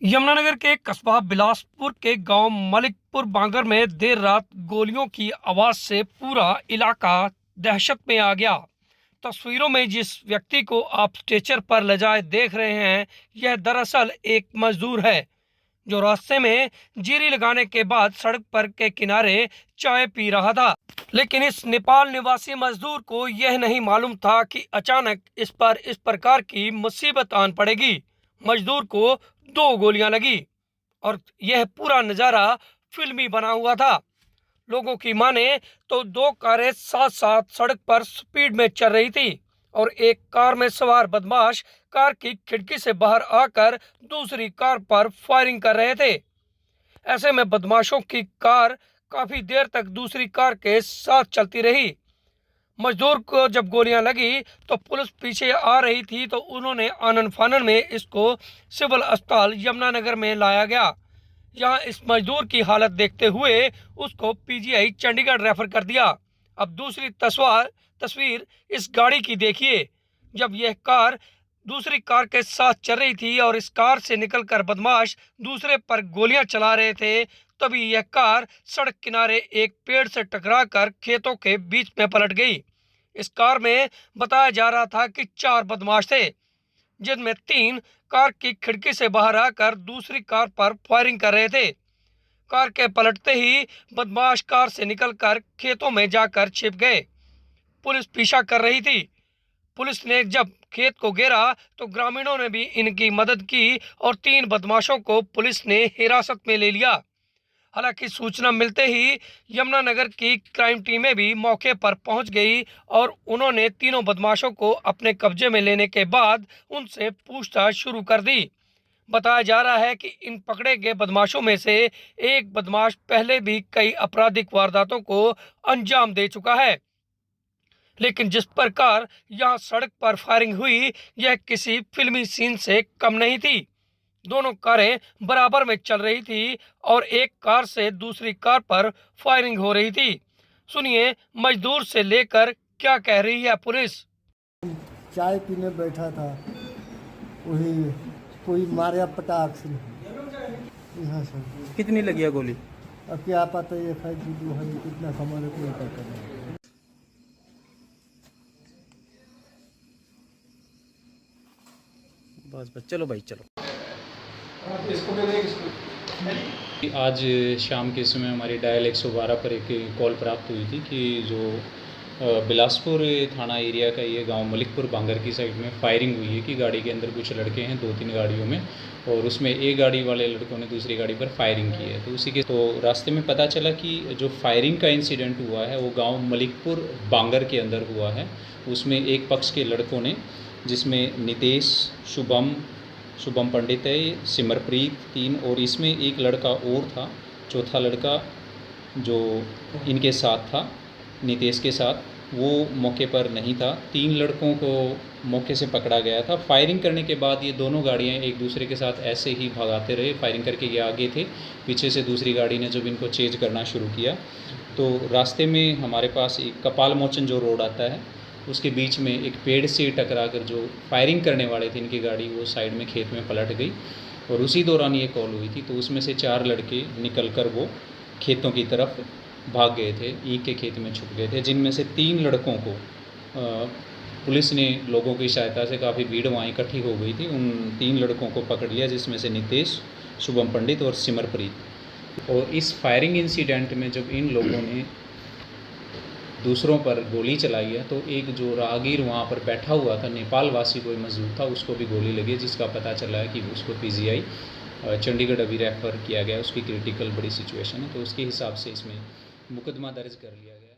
यमुनानगर के कस्बा बिलासपुर के गांव मलिकपुर बांगर में देर रात गोलियों की आवाज से पूरा इलाका दहशत में आ गया। तस्वीरों में जिस व्यक्ति को आप स्ट्रेचर पर ले जाए देख रहे हैं, यह दरअसल एक मजदूर है जो रास्ते में जीरी लगाने के बाद सड़क पर के किनारे चाय पी रहा था। लेकिन इस नेपाल निवासी मजदूर को यह नहीं मालूम था कि अचानक इस पर इस प्रकार की मुसीबत आन पड़ेगी। मजदूर को 2 गोलियां लगी और यह पूरा नज़ारा फिल्मी बना हुआ था। लोगों की माने तो 2 कारें साथ साथ सड़क पर स्पीड में चल रही थी और एक कार में सवार बदमाश कार की खिड़की से बाहर आकर दूसरी कार पर फायरिंग कर रहे थे। ऐसे में बदमाशों की कार काफी देर तक दूसरी कार के साथ चलती रही। मजदूर को जब गोलियां लगी तो पुलिस पीछे आ रही थी, तो उन्होंने आनन फानन में इसको सिविल अस्पताल यमुनानगर में लाया गया। यहाँ इस मजदूर की हालत देखते हुए उसको पीजीआई चंडीगढ़ रेफर कर दिया। अब दूसरी तस्वीर इस गाड़ी की देखिए। जब यह कार दूसरी कार के साथ चल रही थी और इस कार से निकलकर बदमाश दूसरे पर गोलियां चला रहे थे, तभी यह कार सड़क किनारे एक पेड़ से टकराकर खेतों के बीच में पलट गई। इस कार में बताया जा रहा था कि 4 बदमाश थे, जिनमें 3 कार की खिड़की से बाहर आकर दूसरी कार पर फायरिंग कर रहे थे। कार के पलटते ही बदमाश कार से निकलकर खेतों में जाकर छिप गए। पुलिस पीछा कर रही थी। पुलिस ने जब खेत को घेरा तो ग्रामीणों ने भी इनकी मदद की और 3 बदमाशों को पुलिस ने हिरासत में ले लिया। हालांकि सूचना मिलते ही यमुनानगर की क्राइम टीमें भी मौके पर पहुंच गई और उन्होंने तीनों बदमाशों को अपने कब्जे में लेने के बाद उनसे पूछताछ शुरू कर दी। बताया जा रहा है कि इन पकड़े गए बदमाशों में से एक बदमाश पहले भी कई आपराधिक वारदातों को अंजाम दे चुका है। लेकिन जिस प्रकार यहाँ सड़क पर फायरिंग हुई, यह किसी फिल्मी सीन से कम नहीं थी। दोनों कारें बराबर में चल रही थी और एक कार से दूसरी कार पर फायरिंग हो रही थी। सुनिए मजदूर से लेकर क्या कह रही है पुलिस। चाय पीने बैठा था, वही कोई मारा पटाख से यहाँ से। कितनी लगी है गोली? अब क्या पता, ये है कितना कमर इतना पता नहीं। बस चलो भाई चलो। आज शाम के समय हमारी डायल 112 पर एक कॉल प्राप्त हुई थी कि जो बिलासपुर थाना एरिया का ये गांव मलिकपुर बांगर की साइड में फायरिंग हुई है कि गाड़ी के अंदर कुछ लड़के हैं 2-3 गाड़ियों में, और उसमें एक गाड़ी वाले लड़कों ने दूसरी गाड़ी पर फायरिंग की है। तो उसी के रास्ते में पता चला कि जो फायरिंग का इंसिडेंट हुआ है वो गाँव मलिकपुर बांगर के अंदर हुआ है। उसमें एक पक्ष के लड़कों ने, जिसमें नितेश, शुभम पंडित है, सिमरप्रीत 3, और इसमें एक लड़का और था, चौथा लड़का जो इनके साथ था नितेश के साथ, वो मौके पर नहीं था। 3 लड़कों को मौके से पकड़ा गया था। फायरिंग करने के बाद ये दोनों गाड़ियाँ एक दूसरे के साथ ऐसे ही भगाते रहे। फायरिंग करके ये आगे थे, पीछे से दूसरी गाड़ी ने जब इनको चेज करना शुरू किया तो रास्ते में हमारे पास एक कपाल मोचन जो रोड आता है उसके बीच में एक पेड़ से टकरा कर जो फायरिंग करने वाले थे इनकी गाड़ी, वो साइड में खेत में पलट गई और उसी दौरान ये कॉल हुई थी। तो उसमें से 4 लड़के निकल कर वो खेतों की तरफ भाग गए थे, ईख के खेत में छुप गए थे, जिनमें से 3 लड़कों को पुलिस ने, लोगों की सहायता से, काफ़ी भीड़ वहाँ इकट्ठी हो गई थी, उन 3 लड़कों को पकड़ लिया, जिसमें से नितेश, शुभम पंडित और सिमरप्रीत। और इस फायरिंग इंसिडेंट में जब इन लोगों ने दूसरों पर गोली चलाई है तो एक जो राहगीर वहाँ पर बैठा हुआ था, नेपाल वासी कोई मजदूर था, उसको भी गोली लगी, जिसका पता चला है कि उसको पीजीआई चंडीगढ़ अभी रेफर किया गया। उसकी क्रिटिकल बड़ी सिचुएशन है, तो उसके हिसाब से इसमें मुकदमा दर्ज कर लिया गया।